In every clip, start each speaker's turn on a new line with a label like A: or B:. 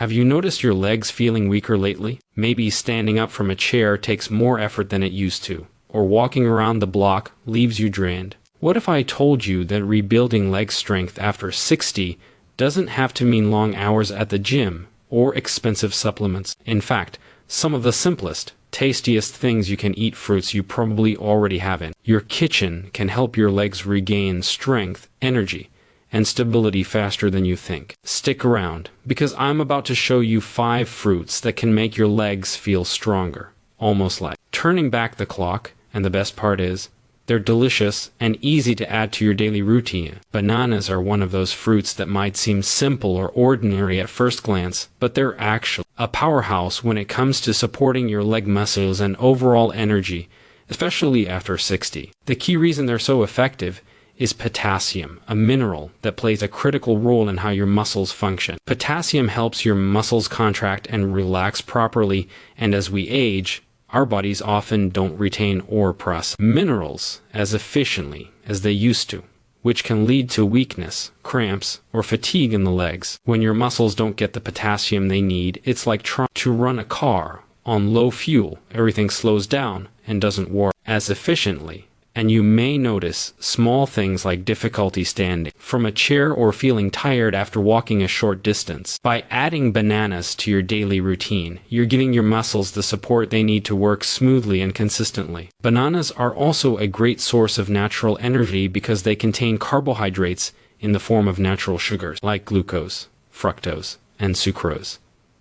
A: Have you noticed your legs feeling weaker lately? Maybe standing up from a chair takes more effort than it used to, or walking around the block leaves you drained. What if I told you that rebuilding leg strength after 60 doesn't have to mean long hours at the gym or expensive supplements? In fact, some of the simplest, tastiest things you can eat, fruits you probably already have in your kitchen, can help your legs regain strength, energy, and stability faster than you think. Stick around, because I'm about to show you 5 fruits that can make your legs feel stronger, almost like turning back the clock, and the best part is, they're delicious and easy to add to your daily routine. Bananas are one of those fruits that might seem simple or ordinary at first glance, but they're actually a powerhouse when it comes to supporting your leg muscles and overall energy, especially after 60. The key reason they're so effective is potassium, a mineral that plays a critical role in how your muscles function. Potassium helps your muscles contract and relax properly, and as we age, our bodies often don't retain or process minerals as efficiently as they used to, which can lead to weakness, cramps, or fatigue in the legs. When your muscles don't get the potassium they need, it's like trying to run a car on low fuel. Everything slows down and doesn't work as efficiently. And you may notice small things like difficulty standing from a chair or feeling tired after walking a short distance. By adding bananas to your daily routine, you're giving your muscles the support they need to work smoothly and consistently. Bananas are also a great source of natural energy because they contain carbohydrates in the form of natural sugars like glucose, fructose, and sucrose,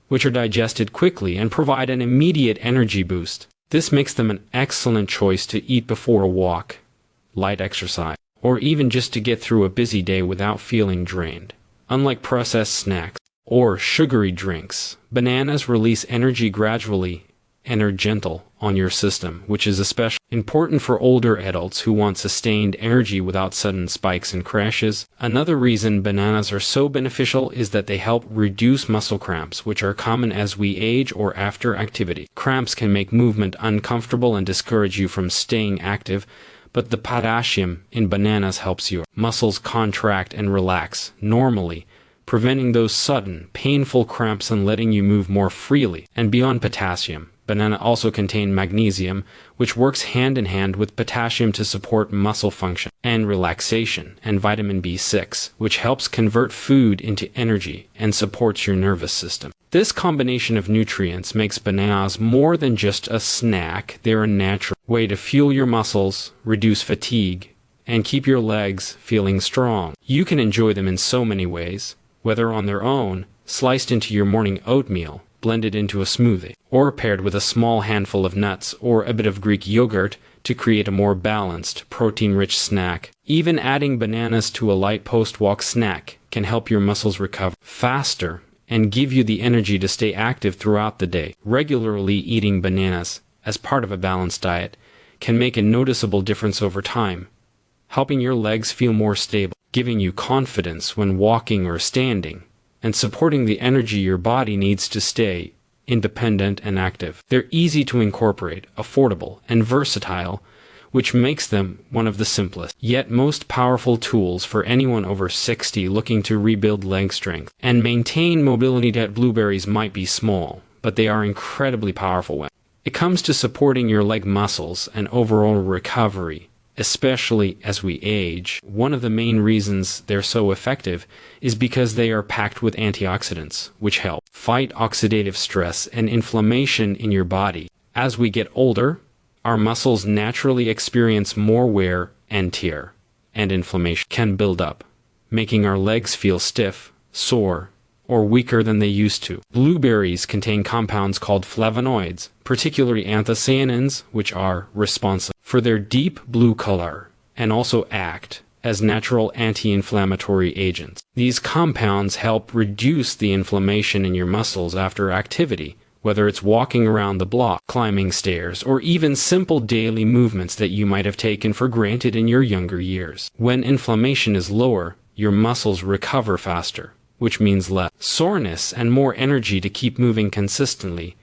A: which are digested quickly and provide an immediate energy boost. This makes them an excellent choice to eat before a walk, light exercise, or even just to get through a busy day without feeling drained. Unlike processed snacks or sugary drinks, bananas release energy gradually and are gentle on your system, which is especially important for older adults who want sustained energy without sudden spikes and crashes. Another reason bananas are so beneficial is that they help reduce muscle cramps, which are common as we age or after activity. Cramps can make movement uncomfortable and discourage you from staying active, but the potassium in bananas helps your muscles contract and relax normally, preventing those sudden, painful cramps and letting you move more freely. And beyond potassium, bananas also contain magnesium, which works hand in hand with potassium to support muscle function and relaxation, and vitamin B6, which helps convert food into energy and supports your nervous system. This combination of nutrients makes bananas more than just a snack. They're a natural way to fuel your muscles, reduce fatigue, and keep your legs feeling strong. You can enjoy them in so many ways, whether on their own, sliced into your morning oatmeal, blended into a smoothie, or paired with a small handful of nuts or a bit of Greek yogurt to create a more balanced, protein-rich snack. Even adding bananas to a light post-walk snack can help your muscles recover faster and give you the energy to stay active throughout the day. Regularly eating bananas as part of a balanced diet can make a noticeable difference over time, helping your legs feel more stable, giving you confidence when walking or standing, and supporting the energy your body needs to stay independent and active. They're easy to incorporate, affordable, and versatile, which makes them one of the simplest, yet most powerful tools for anyone over 60 looking to rebuild leg strength and maintain mobility. That blueberries might be small, but they are incredibly powerful when it comes to supporting your leg muscles and overall recovery. Especially as we age, one of the main reasons they're so effective is because they are packed with antioxidants, which help fight oxidative stress and inflammation in your body. As we get older, our muscles naturally experience more wear and tear, and inflammation can build up, making our legs feel stiff, sore, or weaker than they used to. Blueberries contain compounds called flavonoids, particularly anthocyanins, which are responsible for their deep blue color and also act as natural anti-inflammatory agents. These compounds help reduce the inflammation in your muscles after activity, whether it's walking around the block, climbing stairs, or even simple daily movements that you might have taken for granted in your younger years. When inflammation is lower, your muscles recover faster, which means less soreness and more energy to keep moving consistently.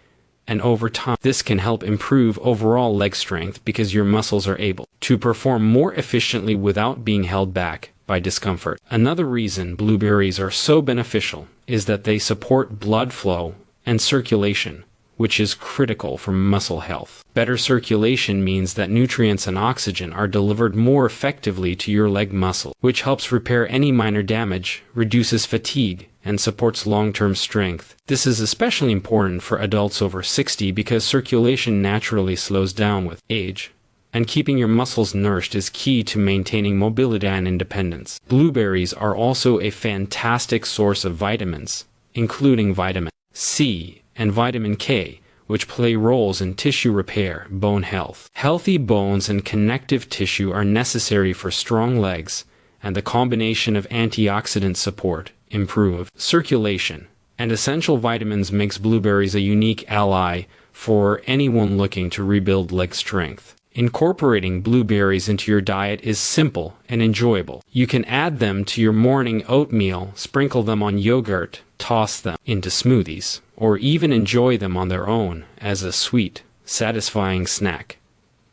A: And over time, this can help improve overall leg strength because your muscles are able to perform more efficiently without being held back by discomfort. Another reason blueberries are so beneficial is that they support blood flow and circulation, which is critical for muscle health. Better circulation means that nutrients and oxygen are delivered more effectively to your leg muscle, which helps repair any minor damage, reduces fatigue, and supports long-term strength. This is especially important for adults over 60 because circulation naturally slows down with age, and keeping your muscles nourished is key to maintaining mobility and independence. Blueberries are also a fantastic source of vitamins, including vitamin C and vitamin K, which play roles in tissue repair, bone health. Healthy bones and connective tissue are necessary for strong legs, and the combination of antioxidant support, improve circulation, and essential vitamins makes blueberries a unique ally for anyone looking to rebuild leg strength. Incorporating blueberries into your diet is simple and enjoyable. You can add them to your morning oatmeal, sprinkle them on yogurt, toss them into smoothies, or even enjoy them on their own as a sweet, satisfying snack.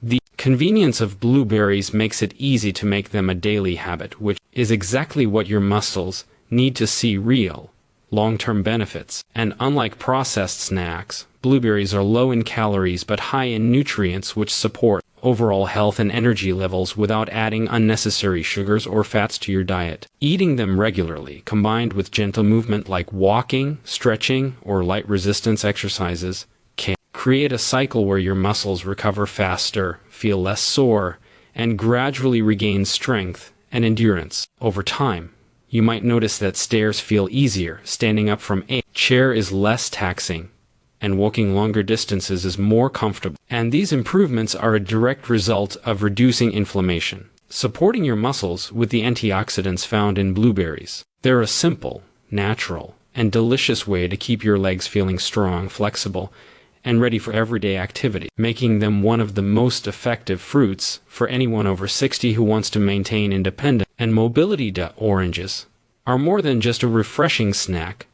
A: The convenience of blueberries makes it easy to make them a daily habit, which is exactly what your muscles need to see real, long-term benefits. And unlike processed snacks, blueberries are low in calories but high in nutrients which support overall health and energy levels without adding unnecessary sugars or fats to your diet. Eating them regularly, combined with gentle movement like walking, stretching, or light resistance exercises, can create a cycle where your muscles recover faster, feel less sore, and gradually regain strength and endurance. Over time, you might notice that stairs feel easier, standing up from a chair is less taxing, and walking longer distances is more comfortable. And these improvements are a direct result of reducing inflammation, supporting your muscles with the antioxidants found in blueberries. They're a simple, natural, and delicious way to keep your legs feeling strong, flexible, and ready for everyday activity, making them one of the most effective fruits for anyone over 60 who wants to maintain independence and mobility. Oranges are more than just a refreshing snack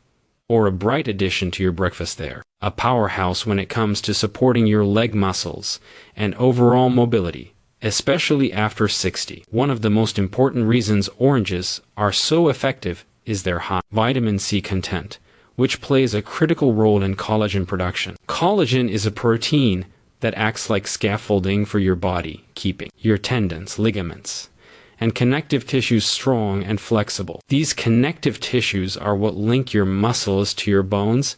A: or a bright addition to your breakfast. They're a powerhouse when it comes to supporting your leg muscles and overall mobility, especially after 60. One of the most important reasons oranges are so effective is their high vitamin C content, which plays a critical role in collagen production. Collagen is a protein that acts like scaffolding for your body, keeping your tendons, ligaments, and connective tissues strong and flexible. These connective tissues are what link your muscles to your bones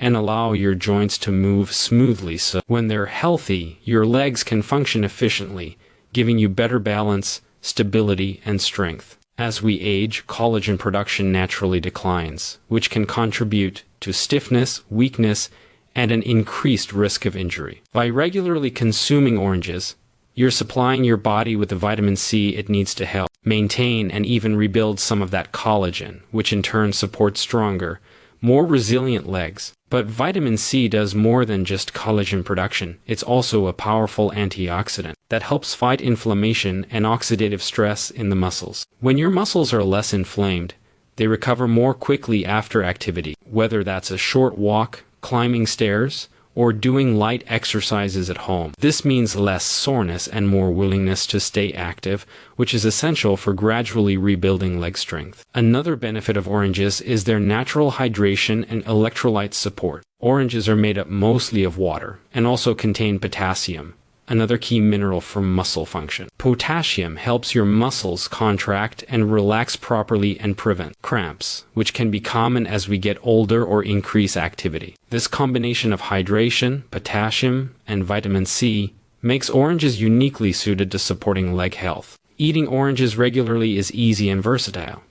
A: and allow your joints to move smoothly, so when they're healthy, your legs can function efficiently, giving you better balance, stability, and strength. As we age, collagen production naturally declines, which can contribute to stiffness, weakness, and an increased risk of injury. By regularly consuming oranges, you're supplying your body with the vitamin C it needs to help maintain and even rebuild some of that collagen, which in turn supports stronger, more resilient legs. But vitamin C does more than just collagen production. It's also a powerful antioxidant that helps fight inflammation and oxidative stress in the muscles. When your muscles are less inflamed, they recover more quickly after activity, whether that's a short walk, climbing stairs, or doing light exercises at home. This means less soreness and more willingness to stay active, which is essential for gradually rebuilding leg strength. Another benefit of oranges is their natural hydration and electrolyte support. Oranges are made up mostly of water and also contain potassium, another key mineral for muscle function. Potassium helps your muscles contract and relax properly and prevent cramps, which can be common as we get older or increase activity. This combination of hydration, potassium, and vitamin C makes oranges uniquely suited to supporting leg health. Eating oranges regularly is easy and versatile.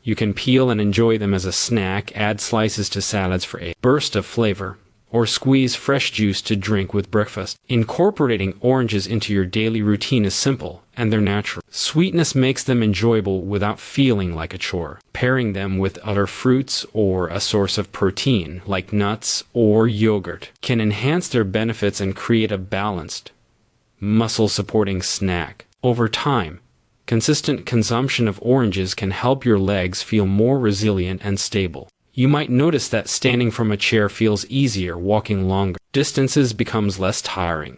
A: You can peel and enjoy them as a snack, add slices to salads for a burst of flavor, or squeeze fresh juice to drink with breakfast. Incorporating oranges into your daily routine is simple, and they're natural. Sweetness makes them enjoyable without feeling like a chore. Pairing them with other fruits or a source of protein, like nuts or yogurt, can enhance their benefits and create a balanced, muscle-supporting snack. Over time, consistent consumption of oranges can help your legs feel more resilient and stable. You might notice that standing from a chair feels easier, walking longer distances becomes less tiring,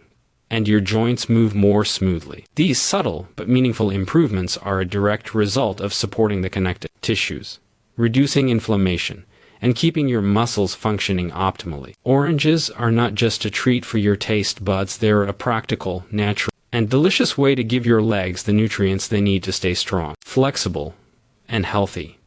A: and your joints move more smoothly. These subtle but meaningful improvements are a direct result of supporting the connective tissues, reducing inflammation, and keeping your muscles functioning optimally. Oranges are not just a treat for your taste buds, they're a practical, natural, and delicious way to give your legs the nutrients they need to stay strong, flexible, and healthy.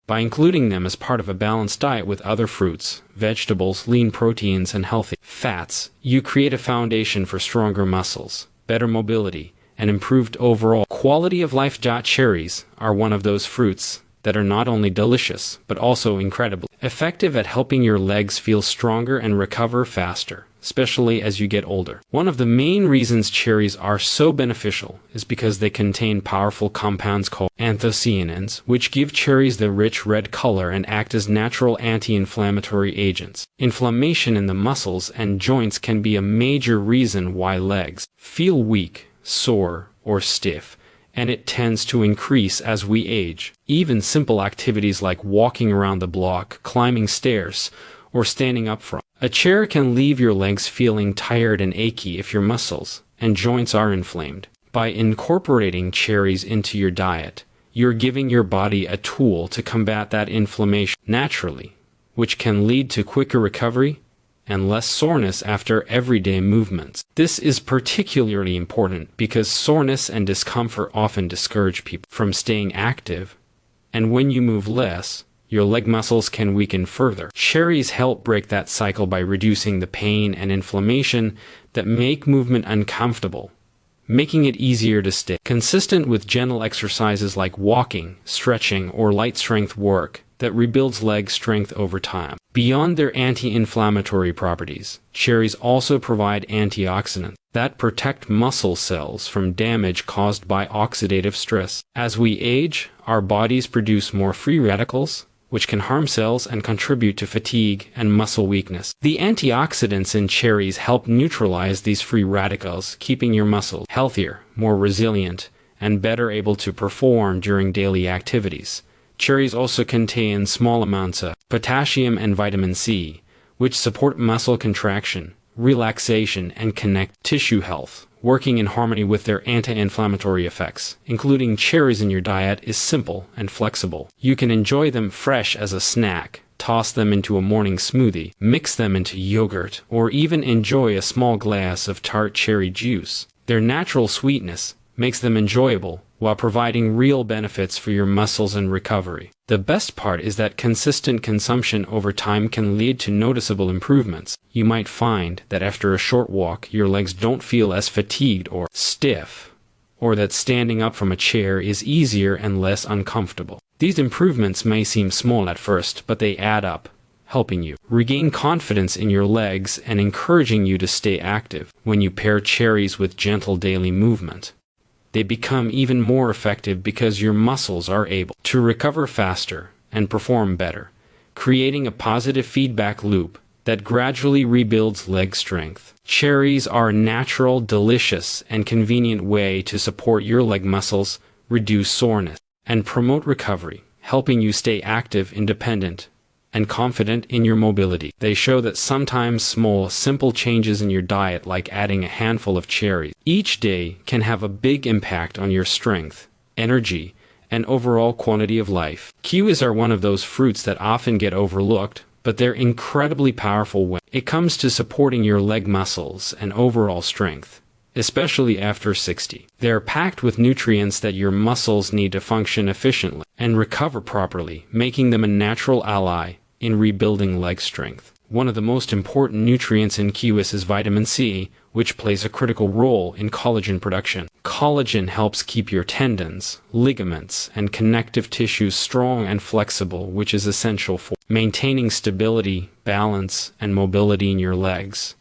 A: By including them as part of a balanced diet with other fruits, vegetables, lean proteins, and healthy fats, you create a foundation for stronger muscles, better mobility, and improved overall quality of life. Cherries are one of those fruits that are not only delicious, but also incredibly effective at helping your legs feel stronger and recover faster, especially as you get older. One of the main reasons cherries are so beneficial is because they contain powerful compounds called anthocyanins, which give cherries the rich red color and act as natural anti-inflammatory agents. Inflammation in the muscles and joints can be a major reason why legs feel weak, sore, or stiff, and it tends to increase as we age. Even simple activities like walking around the block, climbing stairs, or standing up from a chair can leave your legs feeling tired and achy if your muscles and joints are inflamed. By incorporating cherries into your diet, you're giving your body a tool to combat that inflammation naturally, which can lead to quicker recovery and less soreness after everyday movements. This is particularly important because soreness and discomfort often discourage people from staying active, and when you move less, your leg muscles can weaken further. Cherries help break that cycle by reducing the pain and inflammation that make movement uncomfortable, making it easier to stay consistent with gentle exercises like walking, stretching, or light strength work that rebuilds leg strength over time. Beyond their anti-inflammatory properties, cherries also provide antioxidants that protect muscle cells from damage caused by oxidative stress. As we age, our bodies produce more free radicals, which can harm cells and contribute to fatigue and muscle weakness. The antioxidants in cherries help neutralize these free radicals, keeping your muscles healthier, more resilient, and better able to perform during daily activities. Cherries also contain small amounts of potassium and vitamin C, which support muscle contraction, relaxation, and connective tissue health. Working in harmony with their anti-inflammatory effects, including cherries in your diet is simple and flexible. You can enjoy them fresh as a snack, toss them into a morning smoothie, mix them into yogurt, or even enjoy a small glass of tart cherry juice. Their natural sweetness makes them enjoyable while providing real benefits for your muscles and recovery. The best part is that consistent consumption over time can lead to noticeable improvements. You might find that after a short walk, your legs don't feel as fatigued or stiff, or that standing up from a chair is easier and less uncomfortable. These improvements may seem small at first, but they add up, helping you regain confidence in your legs and encouraging you to stay active. When you pair cherries with gentle daily movement, they become even more effective because your muscles are able to recover faster and perform better, creating a positive feedback loop that gradually rebuilds leg strength. Cherries are a natural, delicious, and convenient way to support your leg muscles, reduce soreness, and promote recovery, helping you stay active, independent, and confident in your mobility. They show that sometimes small, simple changes in your diet, like adding a handful of cherries each day, can have a big impact on your strength, energy, and overall quality of life. Kiwis are one of those fruits that often get overlooked, but they're incredibly powerful when it comes to supporting your leg muscles and overall strength, especially after 60. They're packed with nutrients that your muscles need to function efficiently and recover properly, making them a natural ally in rebuilding leg strength. One of the most important nutrients in kiwis is vitamin C, which plays a critical role in collagen production. Collagen helps keep your tendons, ligaments, and connective tissues strong and flexible, which is essential for maintaining stability, balance, and mobility in your legs.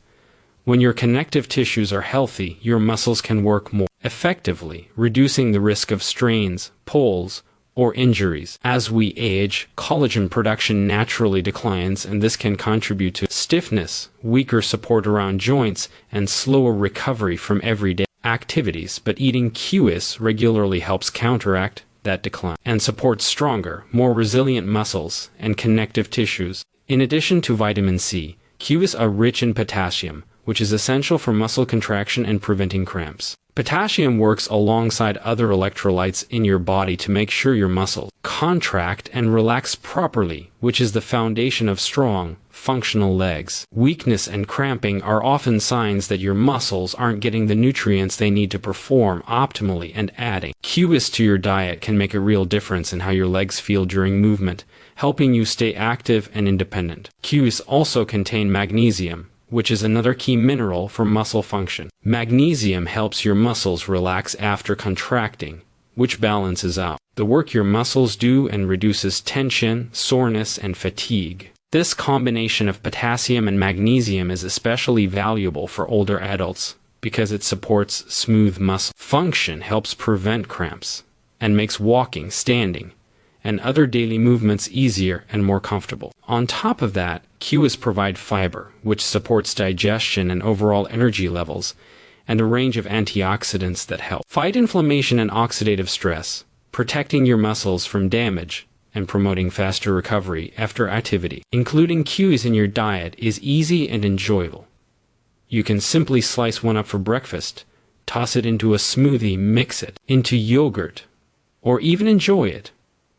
A: When your connective tissues are healthy, your muscles can work more effectively, reducing the risk of strains, pulls, or injuries. As we age, collagen production naturally declines, and this can contribute to stiffness, weaker support around joints, and slower recovery from everyday activities. But eating kiwis regularly helps counteract that decline and supports stronger, more resilient muscles and connective tissues. In addition to vitamin C, kiwis are rich in potassium, which is essential for muscle contraction and preventing cramps. Potassium works alongside other electrolytes in your body to make sure your muscles contract and relax properly, which is the foundation of strong, functional legs. Weakness and cramping are often signs that your muscles aren't getting the nutrients they need to perform optimally, and adding Q-is to your diet can make a real difference in how your legs feel during movement, helping you stay active and independent. Q-is also contain magnesium, which is another key mineral for muscle function. Magnesium helps your muscles relax after contracting, which balances out the work your muscles do and reduces tension, soreness, and fatigue. This combination of potassium and magnesium is especially valuable for older adults because it supports smooth muscle function, helps prevent cramps, and makes walking, standing, and other daily movements easier and more comfortable. On top of that, Q-is provide fiber, which supports digestion and overall energy levels, and a range of antioxidants that help fight inflammation and oxidative stress, protecting your muscles from damage and promoting faster recovery after activity. Including Q-is in your diet is easy and enjoyable. You can simply slice one up for breakfast, toss it into a smoothie, mix it into yogurt, or even enjoy it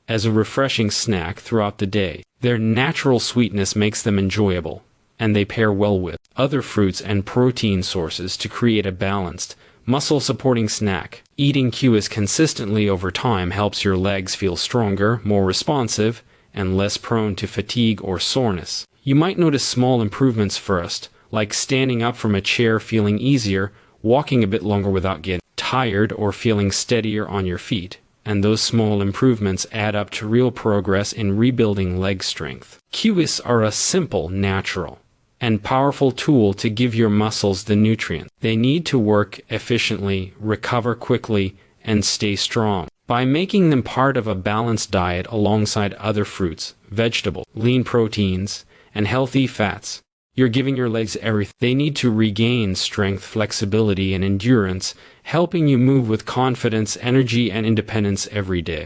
A: as a refreshing snack throughout the day. Their natural sweetness makes them enjoyable, and they pair well with other fruits and protein sources to create a balanced, muscle-supporting snack. Eating Q-is consistently over time helps your legs feel stronger, more responsive, and less prone to fatigue or soreness. You might notice small improvements first, like standing up from a chair feeling easier, walking a bit longer without getting tired, or feeling steadier on your feet. And those small improvements add up to real progress in rebuilding leg strength. Q-is are a simple, natural, and powerful tool to give your muscles the nutrients they need to work efficiently, recover quickly, and stay strong. By making them part of a balanced diet alongside other fruits, vegetables, lean proteins, and healthy fats, you're giving your legs everything they need to regain strength, flexibility, and endurance, helping you move with confidence, energy, and independence every day.